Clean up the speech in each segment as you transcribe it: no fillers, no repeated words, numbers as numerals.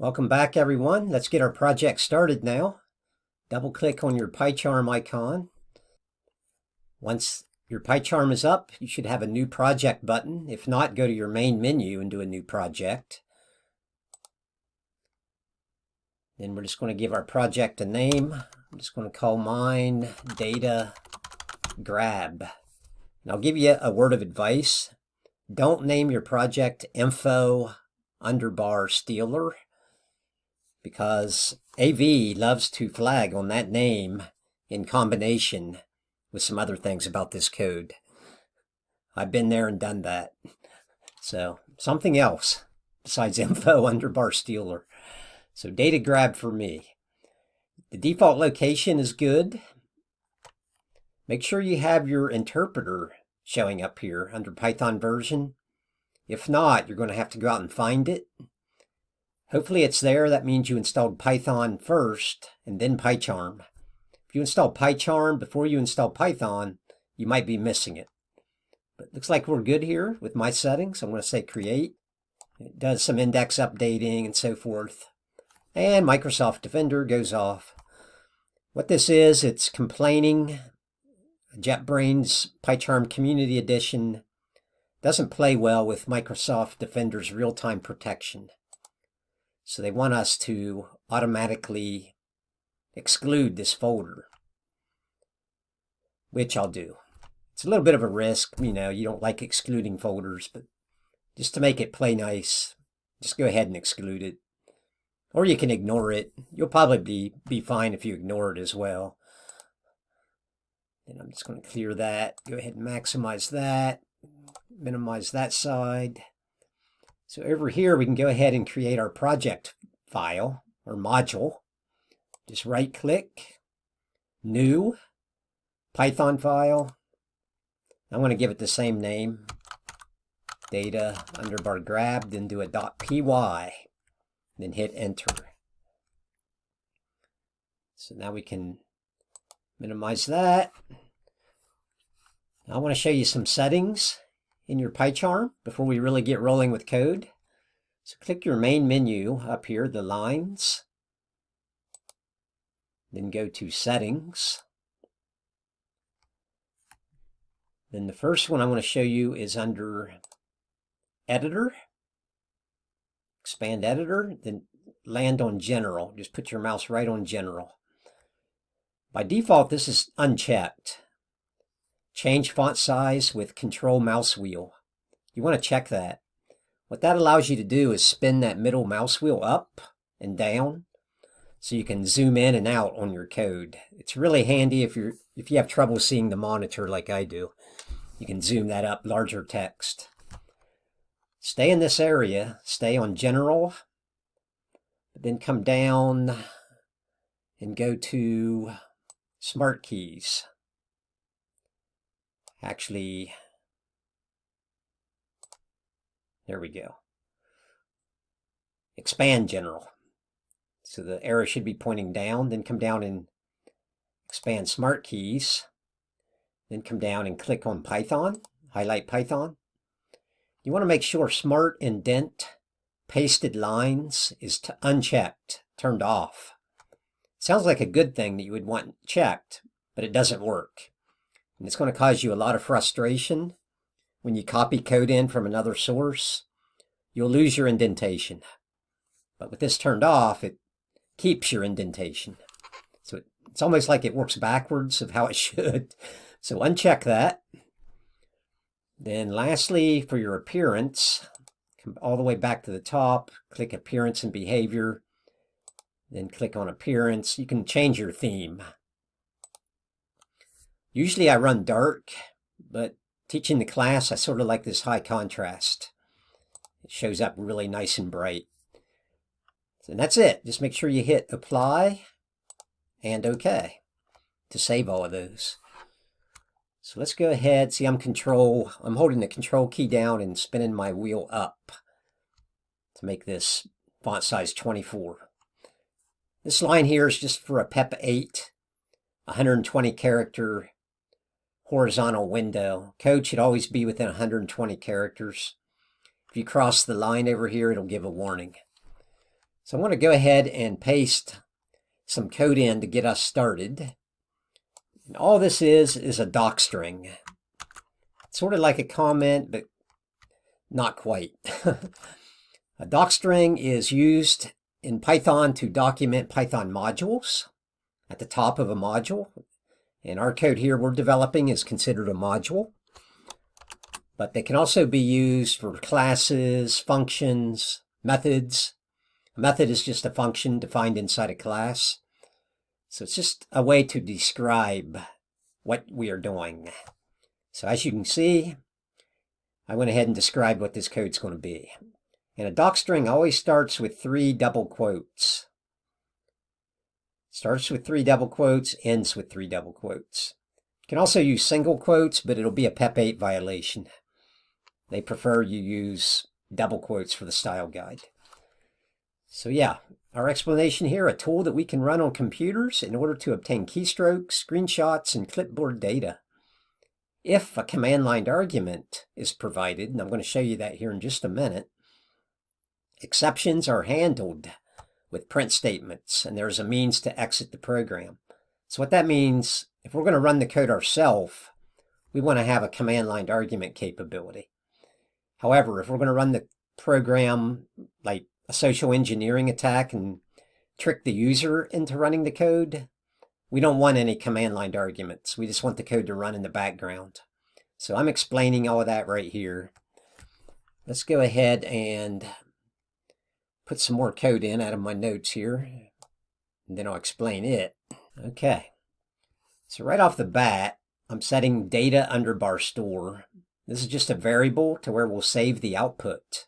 Welcome back, everyone. Let's get our project started now. Double click on your PyCharm icon. Once your PyCharm is up, you should have a new project button. If not, go to your main menu and do a new project. Then we're just going to give our project a name. I'm just going to call mine Data Grab. And I'll give you a word of advice. Don't name your project Info _ Stealer, because AV loves to flag on that name in combination with some other things about this code. I've been there and done that. So something else besides Info _ Stealer. So Data Grab for me. The default location is good. Make sure you have your interpreter showing up here under Python version. If not, you're going to have to go out and find it. Hopefully it's there. That means you installed Python first and then PyCharm. If you install PyCharm before you install Python, you might be missing it. But it looks like we're good here with my settings. I'm going to say create. It does some index updating and so forth. And Microsoft Defender goes off. What this is, it's complaining JetBrains PyCharm Community Edition doesn't play well with Microsoft Defender's real-time protection. So they want us to automatically exclude this folder, which I'll do. It's a little bit of a risk, you don't like excluding folders, but just to make it play nice, just go ahead and exclude it. Or you can ignore it. You'll probably be fine if you ignore it as well. And I'm just going to clear that. Go ahead and maximize that. Minimize that side. So over here, we can go ahead and create our project file or module. Just right click, new, Python file. I'm going to give it the same name, data _ grab, then do a .py, then hit enter. So now we can minimize that. Now I want to show you some settings in your PyCharm before we really get rolling with code. So click your main menu up here, the lines, then go to settings. Then the first one I want to show you is under editor, expand editor, then land on general. Just put your mouse right on general. By default, this is unchecked. Change font size with control mouse wheel. You want to check that. What that allows you to do is spin that middle mouse wheel up and down so you can zoom in and out on your code. It's really handy if you have trouble seeing the monitor like I do. You can zoom that up, larger text. Stay in this area, stay on general, but then come down and go to smart keys. Actually, there we go. Expand general. So the arrow should be pointing down, then come down and expand smart keys. Then come down and click on Python, highlight Python. You want to make sure smart indent pasted lines is unchecked, turned off. Sounds like a good thing that you would want checked, but it doesn't work. And it's going to cause you a lot of frustration when you copy code in from another source. You'll lose your indentation. But with this turned off, it keeps your indentation. So it's almost like it works backwards of how it should. So uncheck that. Then lastly, for your appearance, come all the way back to the top, click Appearance and Behavior, then click on Appearance. You can change your theme. Usually I run dark, but teaching the class, I sort of like this high contrast. It shows up really nice and bright. And that's it. Just make sure you hit Apply and OK to save all of those. So let's go ahead. See, I'm holding the Control key down and spinning my wheel up to make this font size 24. This line here is just for a PEP 8, 120 character horizontal window. Code should always be within 120 characters. If you cross the line over here, it'll give a warning. So I'm going to go ahead and paste some code in to get us started. And all this is a docstring. It's sort of like a comment, but not quite. A docstring is used in Python to document Python modules at the top of a module. And our code here we're developing is considered a module. But they can also be used for classes, functions, methods. A method is just a function defined inside a class. So it's just a way to describe what we are doing. So as you can see, I went ahead and described what this code's going to be. And a docstring always starts with 3 double quotes. Starts with 3 double quotes, ends with 3 double quotes. You can also use single quotes, but it'll be a PEP 8 violation. They prefer you use double quotes for the style guide. So yeah, our explanation here, a tool that we can run on computers in order to obtain keystrokes, screenshots, and clipboard data. If a command line argument is provided, and I'm going to show you that here in just a minute, exceptions are handled with print statements, and there's a means to exit the program. So what that means, if we're going to run the code ourselves, we want to have a command line argument capability. However, if we're going to run the program like a social engineering attack and trick the user into running the code, we don't want any command line arguments. We just want the code to run in the background. So I'm explaining all of that right here. Let's go ahead and put some more code in out of my notes here, and then I'll explain it. Okay. So right off the bat, I'm setting data underbar store. This is just a variable to where we'll save the output.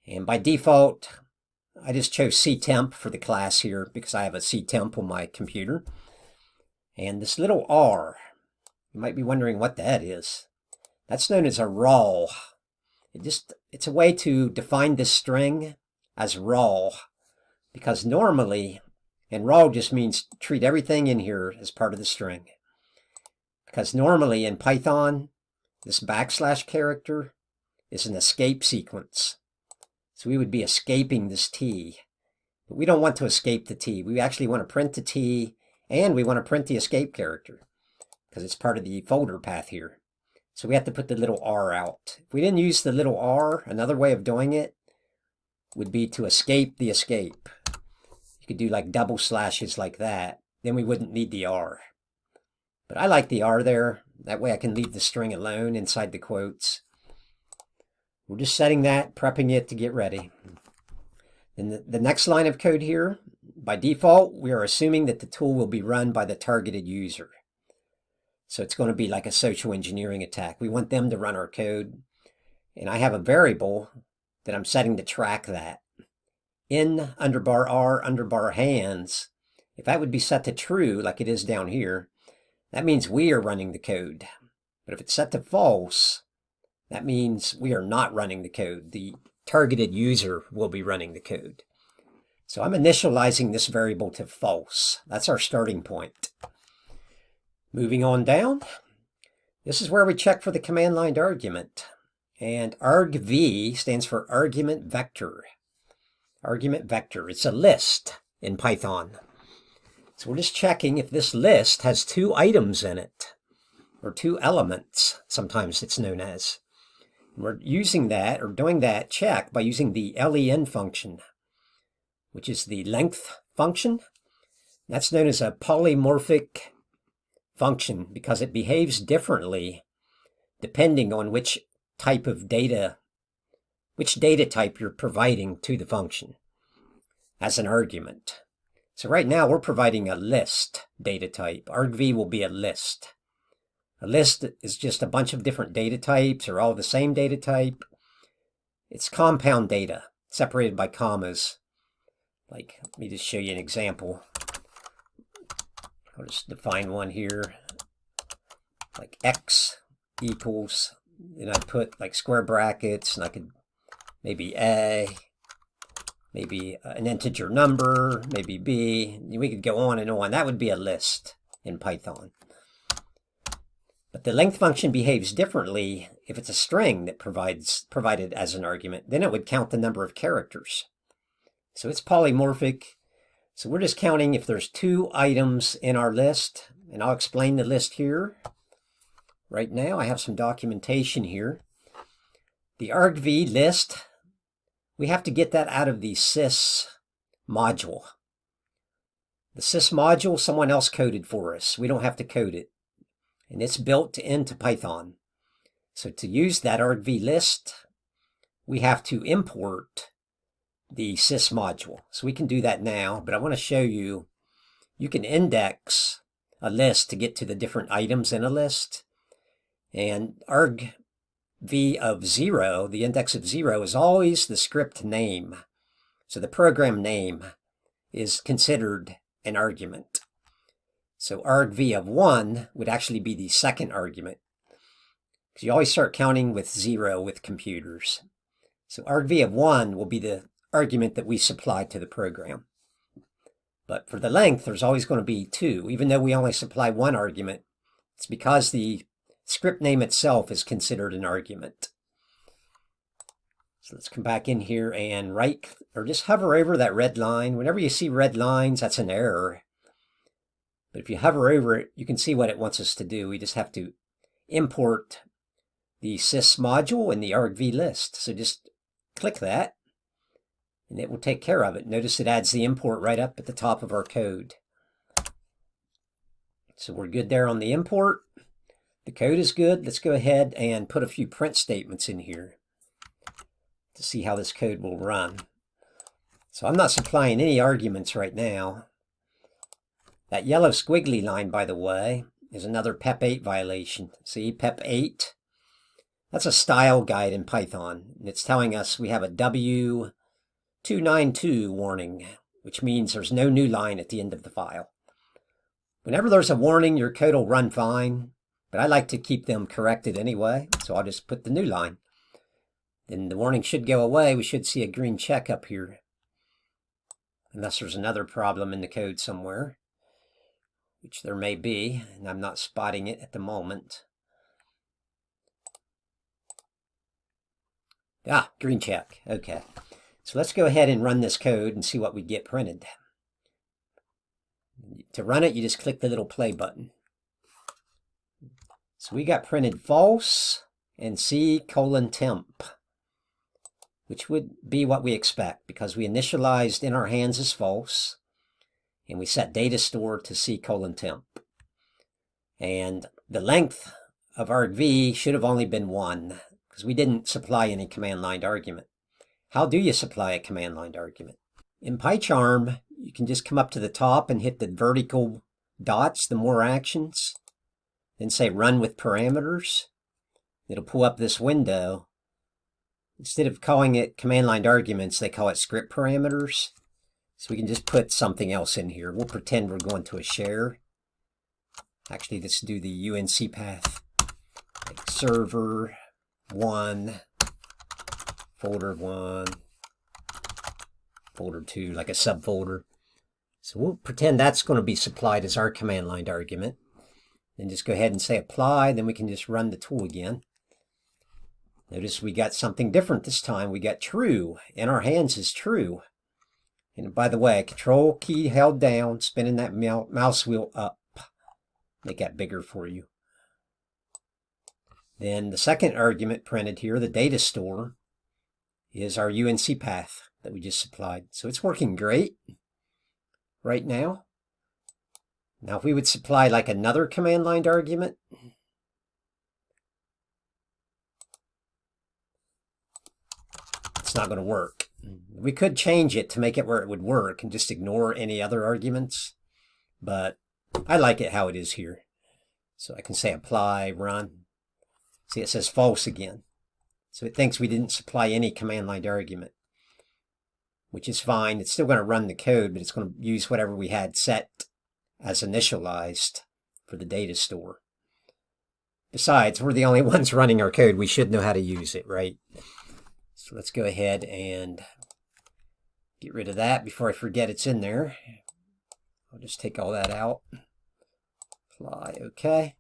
And by default, I just chose ctemp for the class here because I have a ctemp on my computer. And this little r, you might be wondering what that is. That's known as a raw. It's a way to define this string as raw, because normally, and raw just means treat everything in here as part of the string. Because normally in Python, this / character is an escape sequence. So we would be escaping this T. But we don't want to escape the T. We actually want to print the T, and we want to print the escape character, because it's part of the folder path here. So we have to put the little r out. If we didn't use the little r, another way of doing it would be to escape the escape. You could do like double slashes like that. Then we wouldn't need the r. But I like the r there. That way I can leave the string alone inside the quotes. We're just setting that, prepping it to get ready. Then the next line of code here, by default, we are assuming that the tool will be run by the targeted user. So it's going to be like a social engineering attack. We want them to run our code. And I have a variable that I'm setting to track that. In underbar r underbar hands, if that would be set to true, like it is down here, that means we are running the code. But if it's set to false, that means we are not running the code. The targeted user will be running the code. So I'm initializing this variable to false. That's our starting point. Moving on down, this is where we check for the command line argument. And argv stands for argument vector. Argument vector, it's a list in Python. So we're just checking if this list has 2 items in it, or 2 elements, sometimes it's known as. And we're using that, or doing that check, by using the len function, which is the length function. That's known as a polymorphic function because it behaves differently depending on which type of data, which data type you're providing to the function as an argument. So right now we're providing a list data type. argv will be a list. A list is just a bunch of different data types, or all the same data type. It's compound data separated by commas. Like, let me just show you an example. I'll just define one here. Like x equals, and I put like square brackets, and I could maybe a, maybe an integer number, maybe b. We could go on and on. That would be a list in Python. But the length function behaves differently if it's a string that provided as an argument. Then it would count the number of characters. So it's polymorphic. So we're just counting if there's 2 items in our list, and I'll explain the list here. Right now, I have some documentation here. The argv list, we have to get that out of the sys module. The sys module, someone else coded for us. We don't have to code it. And it's built into Python. So to use that argv list, we have to import the sys module. So we can do that now, but I want to show you, you can index a list to get to the different items in a list. And argv of 0, the index of 0, is always the script name. So the program name is considered an argument. So argv of 1 would actually be the second argument. Because you always start counting with 0 with computers. So argv of 1 will be the argument that we supply to the program. But for the length, there's always going to be 2. Even though we only supply 1 argument, it's because the script name itself is considered an argument. So let's come back in here and right, or just hover over that red line. Whenever you see red lines, that's an error. But if you hover over it, you can see what it wants us to do. We just have to import the sys module in the argv list. So just click that, and it will take care of it. Notice it adds the import right up at the top of our code. So we're good there on the import. The code is good. Let's go ahead and put a few print statements in here to see how this code will run. So I'm not supplying any arguments right now. That yellow squiggly line, by the way, is another PEP 8 violation. See, PEP 8, that's a style guide in Python. And it's telling us we have a W292 warning, which means there's no new line at the end of the file. Whenever there's a warning, your code will run fine, but I like to keep them corrected anyway, so I'll just put the new line. Then the warning should go away. We should see a green check up here, unless there's another problem in the code somewhere, which there may be, and I'm not spotting it at the moment. Ah, green check. Okay. So let's go ahead and run this code and see what we get printed. To run it, you just click the little play button. So we got printed false and C:temp, which would be what we expect because we initialized in our hands as false, and we set data store to C:temp. And the length of argv should have only been 1 because we didn't supply any command line argument. How do you supply a command line argument? In PyCharm, you can just come up to the top and hit the vertical dots, the more actions, then say run with parameters. It'll pull up this window. Instead of calling it command line arguments, they call it script parameters. So we can just put something else in here. We'll pretend we're going to a share. Actually, let's do the UNC path. Like server 1, folder 1, folder 2, like a subfolder. So we'll pretend that's going to be supplied as our command line argument. Then just go ahead and say apply. Then we can just run the tool again. Notice we got something different this time. We got true. In our hands is true. And by the way, control key held down, spinning that mouse wheel up. Make that bigger for you. Then the second argument printed here, the data store, is our UNC path that we just supplied. So it's working great right now. Now if we would supply like another command line argument, it's not going to work. We could change it to make it where it would work and just ignore any other arguments, but I like it how it is here. So I can say apply, run. See, it says false again. So it thinks we didn't supply any command line argument, which is fine. It's still going to run the code, but it's going to use whatever we had set as initialized for the data store. Besides, we're the only ones running our code. We should know how to use it, right? So let's go ahead and get rid of that before I forget it's in there. I'll just take all that out. Apply, okay.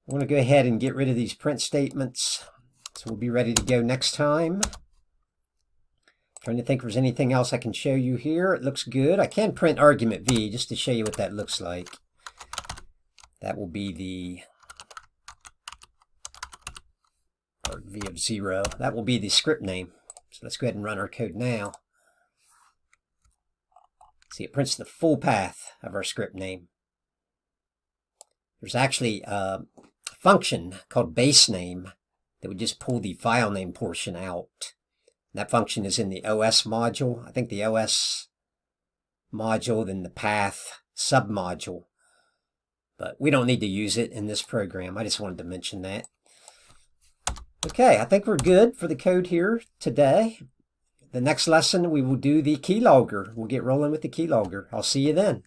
I want to go ahead and get rid of these print statements. So we'll be ready to go next time. Trying to think if there's anything else I can show you here. It looks good. I can print argument V just to show you what that looks like. That will be the V of 0. That will be the script name. So let's go ahead and run our code now. See, it prints the full path of our script name. There's actually a function called base name that would just pull the file name portion out. That function is in the OS module. I think the OS module, then the path submodule. But we don't need to use it in this program. I just wanted to mention that. Okay, I think we're good for the code here today. The next lesson, we will do the keylogger. We'll get rolling with the keylogger. I'll see you then.